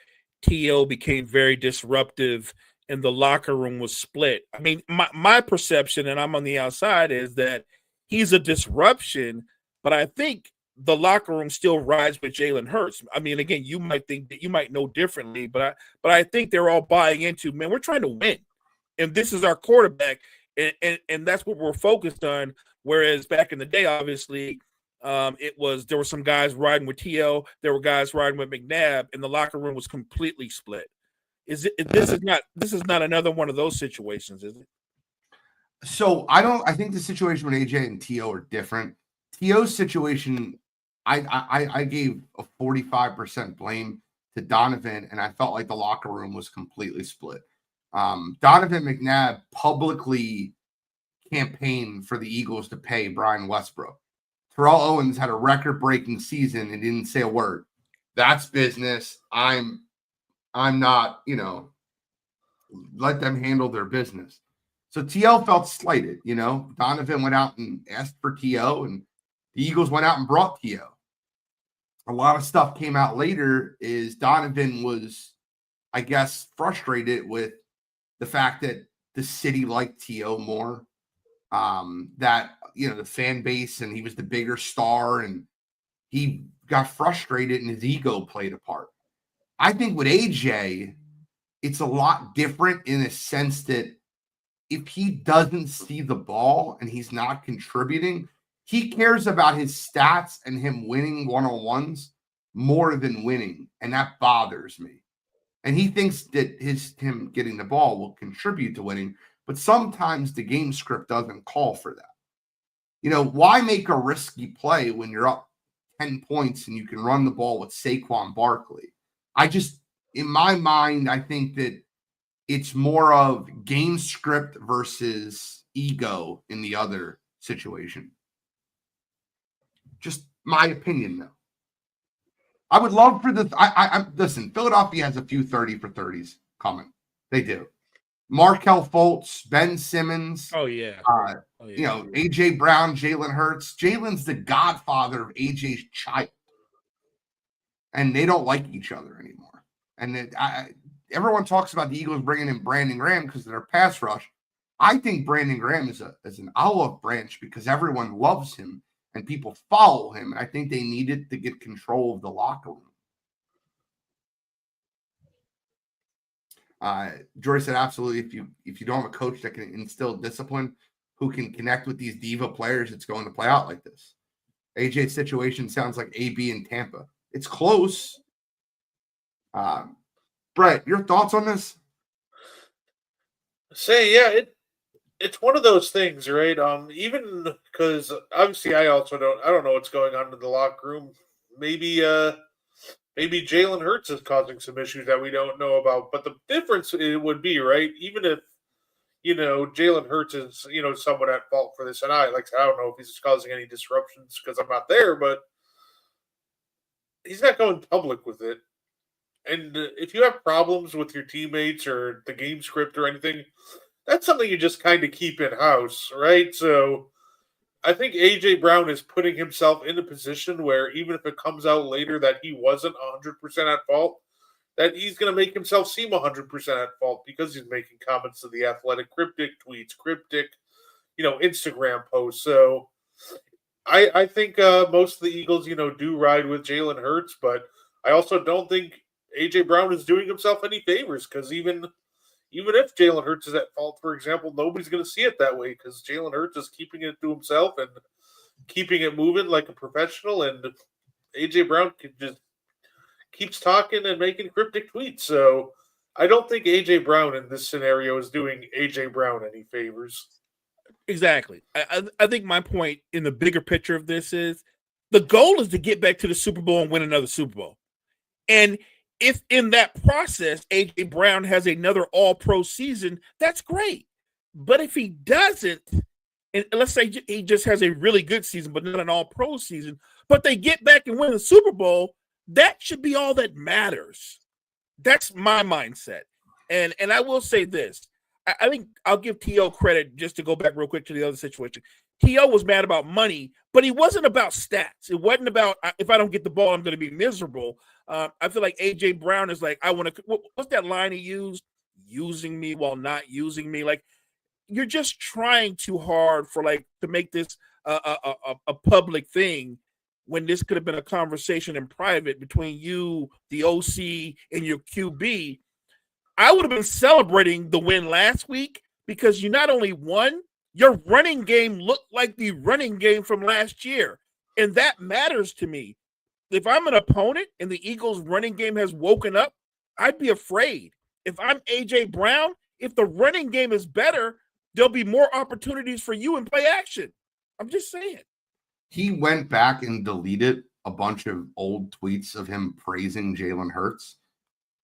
S2: T.O. became very disruptive and the locker room was split. I mean, my perception, and I'm on the outside, is that he's a disruption, but I think the locker room still rides with Jalen Hurts. I mean, again, you might think that you might know differently, but I think they're all buying into, man, we're trying to win. And this is our quarterback, and that's what we're focused on. Whereas back in the day, obviously, there were some guys riding with T.O., there were guys riding with McNabb, and the locker room was completely split. This is not another one of those situations, is it?
S1: So I think the situation with AJ and T.O. are different. T.O.'s situation, I gave a 45% blame to Donovan, and I felt like the locker room was completely split. Donovan McNabb publicly campaigned for the Eagles to pay Brian Westbrook. Terrell Owens had a record-breaking season and didn't say a word. That's business. I'm not, let them handle their business. So T.O. felt slighted, Donovan went out and asked for T.O., and the Eagles went out and brought T.O. A lot of stuff came out later is Donovan was, I guess, frustrated with the fact that the city liked T.O. more, that, the fan base, and he was the bigger star, and he got frustrated and his ego played a part. I think with AJ, it's a lot different in a sense that if he doesn't see the ball and he's not contributing, he cares about his stats and him winning one-on-ones more than winning, and that bothers me. And he thinks that him getting the ball will contribute to winning, but sometimes the game script doesn't call for that. Why make a risky play when you're up 10 points and you can run the ball with Saquon Barkley? In my mind, I think that it's more of game script versus ego in the other situation. Just my opinion, though. I would love for this. Listen, Philadelphia has a few 30 for 30s coming. They do. Markelle Fultz, Ben Simmons.
S2: Oh, yeah.
S1: AJ Brown, Jalen Hurts. Jalen's the godfather of AJ's child. And they don't like each other anymore. And everyone talks about the Eagles bringing in Brandon Graham because of their pass rush. I think Brandon Graham is an olive branch because everyone loves him and people follow him. And I think they needed to get control of the locker room. Jory said, absolutely. If you don't have a coach that can instill discipline, who can connect with these diva players, it's going to play out like this. AJ's situation sounds like AB in Tampa. It's close. Brett, your thoughts on this?
S3: It's one of those things, right? Even because obviously I don't know what's going on in the locker room. Maybe Jalen Hurts is causing some issues that we don't know about. But the difference it would be, right? Even if Jalen Hurts is somewhat at fault for this, and I don't know if he's causing any disruptions because I'm not there, but he's not going public with it. And if you have problems with your teammates or the game script or anything, that's something you just kind of keep in house, right? So I think AJ Brown is putting himself in a position where even if it comes out later that he wasn't 100% at fault, that he's going to make himself seem 100% at fault because he's making comments to the Athletic, cryptic tweets, cryptic, Instagram posts. So I think most of the Eagles, do ride with Jalen Hurts, but I also don't think AJ Brown is doing himself any favors because even if Jalen Hurts is at fault, for example, nobody's going to see it that way because Jalen Hurts is keeping it to himself and keeping it moving like a professional, and AJ Brown just keeps talking and making cryptic tweets. So I don't think AJ Brown in this scenario is doing AJ Brown any favors.
S2: Exactly. I think my point in the bigger picture of this is the goal is to get back to the Super Bowl and win another Super Bowl. And if in that process, AJ Brown has another all-pro season, that's great. But if he doesn't, and let's say he just has a really good season, but not an all-pro season, but they get back and win the Super Bowl, that should be all that matters. That's my mindset. And I will say this. I think I'll give T.O. credit just to go back real quick to the other situation. T.O. was mad about money, but he wasn't about stats. It wasn't about if I don't get the ball, I'm going to be miserable. I feel like A.J. Brown is like, I want to – what's that line he used? Using me while not using me. Like, you're just trying too hard for like to make this a public thing when this could have been a conversation in private between you, the OC, and your QB. I would have been celebrating the win last week because you not only won, your running game looked like the running game from last year. And that matters to me. If I'm an opponent and the Eagles running game has woken up, I'd be afraid. If I'm AJ Brown, if the running game is better, there'll be more opportunities for you in play action. I'm just saying.
S1: He went back and deleted a bunch of old tweets of him praising Jalen Hurts.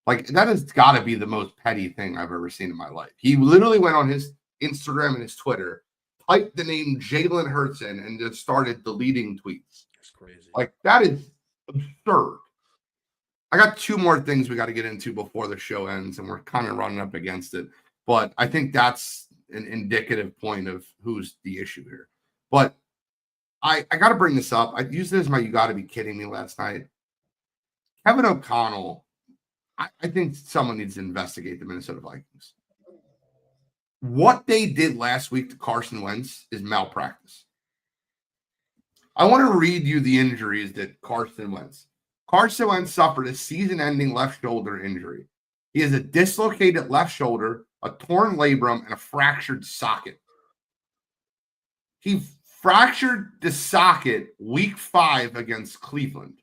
S1: Like, that has got to be the most petty thing I've ever seen in my life. He literally went on his Instagram and his Twitter, typed the name Jalen Hurts in, and just started deleting tweets.
S2: That's crazy.
S1: Like, that is absurd. I got two more things we got to get into before the show ends, and we're kind of running up against it. But I think that's an indicative point of who's the issue here. But I got to bring this up. I used this as my "you got to be kidding me" last night. Kevin O'Connell, I think someone needs to investigate the Minnesota Vikings. What they did last week to Carson Wentz is malpractice. I want to read you the injuries that Carson Wentz suffered a season-ending left shoulder injury. He has a dislocated left shoulder, a torn labrum, and a fractured socket. He fractured the socket week 5 against Cleveland.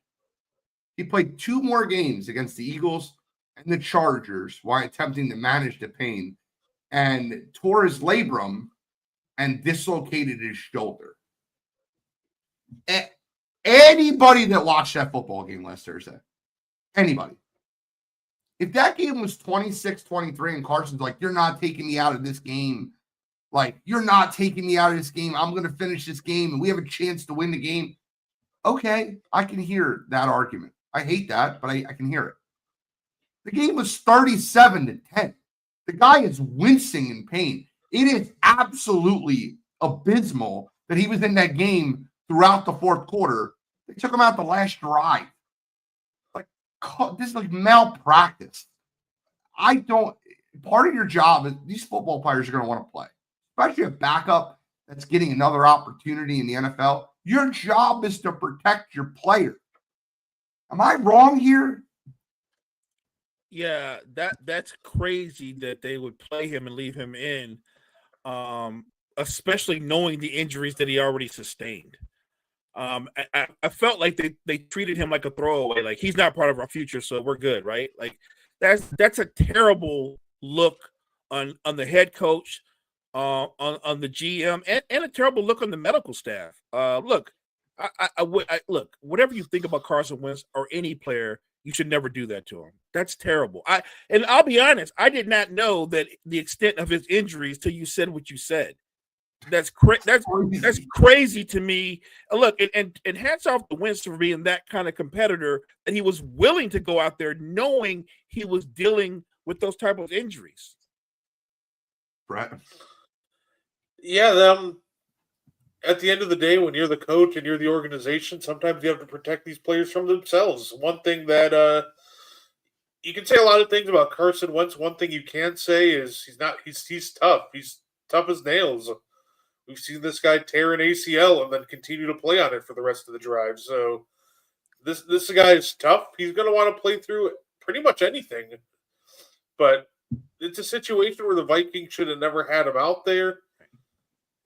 S1: He played 2 more games against the Eagles and the Chargers while attempting to manage the pain, and tore his labrum and dislocated his shoulder. Anybody that watched that football game last Thursday, anybody, if that game was 26-23 and Carson's like, you're not taking me out of this game, like, you're not taking me out of this game, I'm going to finish this game and we have a chance to win the game, okay, I can hear that argument. I hate that, but I can hear it. The game was 37-10. The guy is wincing in pain. It is absolutely abysmal that he was in that game throughout the fourth quarter. They took him out the last drive. Like, this is like malpractice. Part of your job is these football players are going to want to play, especially a backup that's getting another opportunity in the NFL. Your job is to protect your player. Am I wrong here?
S2: Yeah, that's crazy that they would play him and leave him in, especially knowing the injuries that he already sustained. I felt like they treated him like a throwaway, like he's not part of our future, so we're good, right? Like that's a terrible look on the head coach, on the GM, and a terrible look on the medical staff. Look, look, whatever you think about Carson Wentz or any player, you should never do that to him. That's terrible. And I'll be honest, I did not know that the extent of his injuries till you said what you said. That's crazy to me. Look, and hats off to Wentz for being that kind of competitor that he was willing to go out there knowing he was dealing with those type of injuries.
S1: Brett.
S3: Yeah, at the end of the day, when you're the coach and you're the organization, sometimes you have to protect these players from themselves. One thing that you can say a lot of things about Carson Wentz. One thing you can't say is he's tough. He's tough as nails. We've seen this guy tear an ACL and then continue to play on it for the rest of the drive. So this guy is tough. He's going to want to play through pretty much anything. But it's a situation where the Vikings should have never had him out there.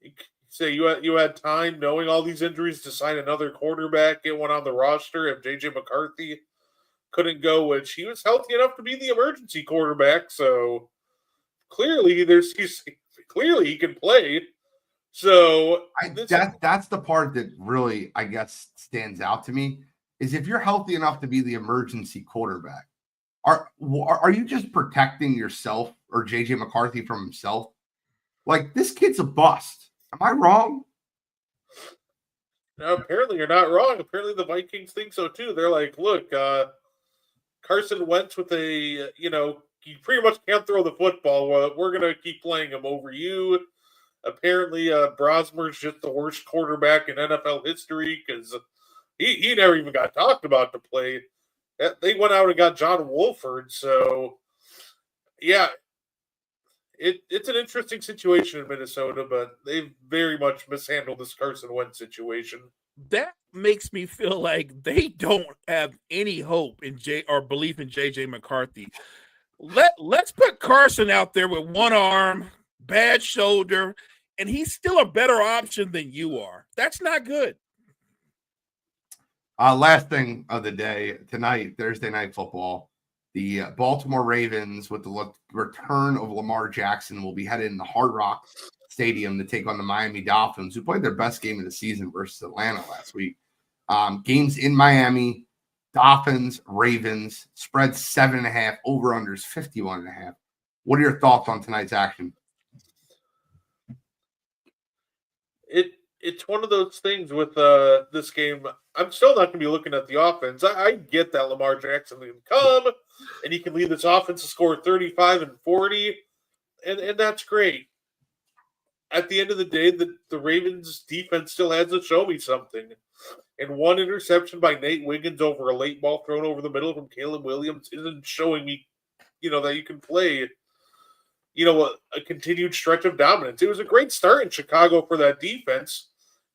S3: You say you had time, knowing all these injuries, to sign another quarterback, get one on the roster. If JJ McCarthy couldn't go, which he was healthy enough to be the emergency quarterback, so clearly he can play. So
S1: that's the part that really, I guess, stands out to me, is if you're healthy enough to be the emergency quarterback, are you just protecting yourself or JJ McCarthy from himself? Like, this kid's a bust. Am I wrong?
S3: No, apparently you're not wrong. Apparently the Vikings think so too. They're like, look, Carson Wentz with you pretty much can't throw the football. We're going to keep playing him over you. Apparently, Brosmer's just the worst quarterback in NFL history because he never even got talked about to play. They went out and got John Wolford. So, yeah, it's an interesting situation in Minnesota, but they've very much mishandled this Carson Wentz situation.
S2: That makes me feel like they don't have any hope in or belief in JJ McCarthy. Let's put Carson out there with one arm, bad shoulder, and he's still a better option than you are. That's not good.
S1: Last thing of the day tonight, Thursday Night Football. The Baltimore Ravens, with the return of Lamar Jackson, will be headed in the Hard Rock Stadium to take on the Miami Dolphins, who played their best game of the season versus Atlanta last week. Games in Miami, Dolphins, Ravens, spread 7.5, over-unders 51.5. What are your thoughts on tonight's action?
S3: It's one of those things with this game. I'm still not going to be looking at the offense. I get that Lamar Jackson can come and he can lead this offense to score 35 and 40, and that's great. At the end of the day, the Ravens defense still has to show me something. And one interception by Nate Wiggins over a late ball thrown over the middle from Caleb Williams isn't showing me, that you can play, a continued stretch of dominance. It was a great start in Chicago for that defense.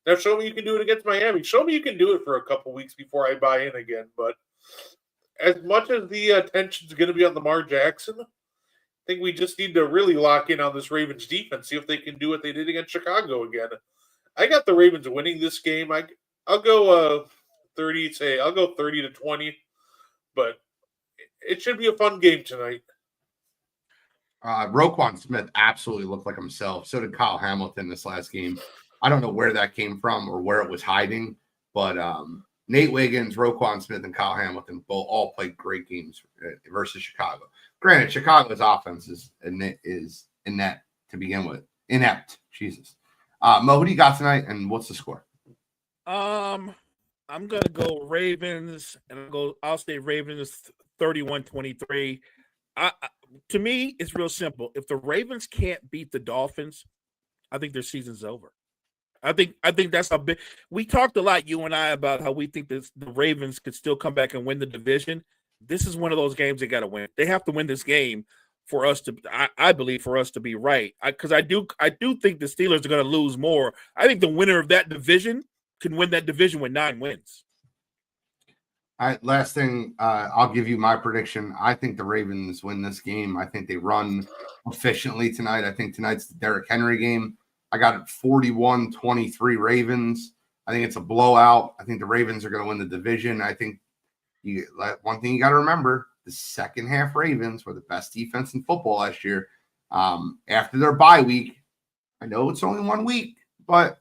S3: Now show me you can do it against Miami. Show me you can do it for a couple weeks before I buy in again. But as much as the attention is going to be on Lamar Jackson, I think we just need to really lock in on this Ravens defense, see if they can do what they did against Chicago again. I got the Ravens winning this game. I'll go 30-20, but it should be a fun game tonight.
S1: Roquan Smith absolutely looked like himself. So did Kyle Hamilton this last game. I don't know where that came from or where it was hiding, but Nate Wiggins, Roquan Smith, and Kyle Hamilton all played great games versus Chicago. Granted, Chicago's offense is inept to begin with. Inept. Jesus. Mo, who do you got tonight, and what's the score?
S2: I'm gonna go Ravens, and I'll say Ravens 31-23. To me, it's real simple. If the Ravens can't beat the Dolphins, I think their season's over. I think that's a big. We talked a lot, you and I, about how we think the Ravens could still come back and win the division. This is one of those games they got to win. They have to win this game for us to. I believe for us to be right, because I do think the Steelers are going to lose more. I think the winner of that division can win that division with 9 wins.
S1: All right, last thing, I'll give you my prediction. I think the Ravens win this game. I think they run efficiently tonight. I think tonight's the Derrick Henry game. I got it 41-23 Ravens. I think it's a blowout. I think the Ravens are going to win the division. I think one thing you got to remember, the second half Ravens were the best defense in football last year. After their bye week, I know it's only 1 week, but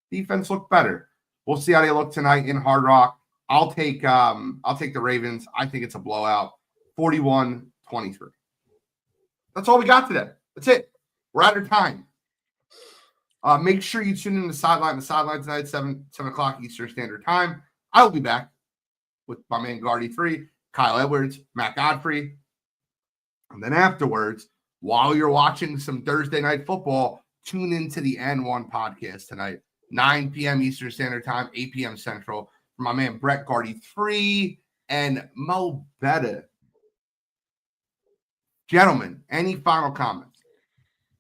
S1: defense looked better. We'll see how they look tonight in Hard Rock. I'll take the Ravens. I think it's a blowout, 41-23. That's all we got today. That's it. We're out of time. Make sure you tune in to the sideline tonight, 7 o'clock Eastern Standard Time. I will be back with my man Guardy 3, Kyle Edwards, Matt Godfrey. And then afterwards, while you're watching some Thursday night football, tune into the N1 podcast tonight, 9 p.m. Eastern Standard Time, 8 p.m. Central, from my man Brett Gardy 3 and Mo Betta. Gentlemen, any final comments?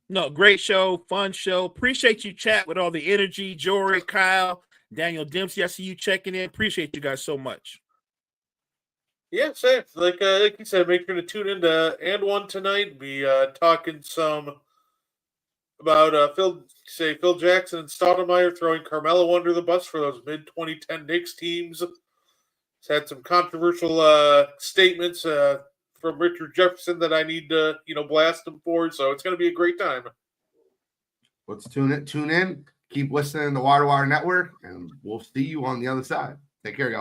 S2: No, great show, fun show. Appreciate you chat with all the energy. Jory, Kyle, Daniel Dempsey, I see you checking in. Appreciate you guys so much.
S3: Yeah, same. Like you said, make sure to tune into And One tonight. Be talking some about Phil Jackson and Stoudemire throwing Carmelo under the bus for those mid 2010 Knicks teams. He's had some controversial statements from Richard Jefferson that I need to blast him for. So it's going to be a great time.
S1: Let's tune in. Keep listening to the Wire to Wire Network, and we'll see you on the other side. Take care, y'all.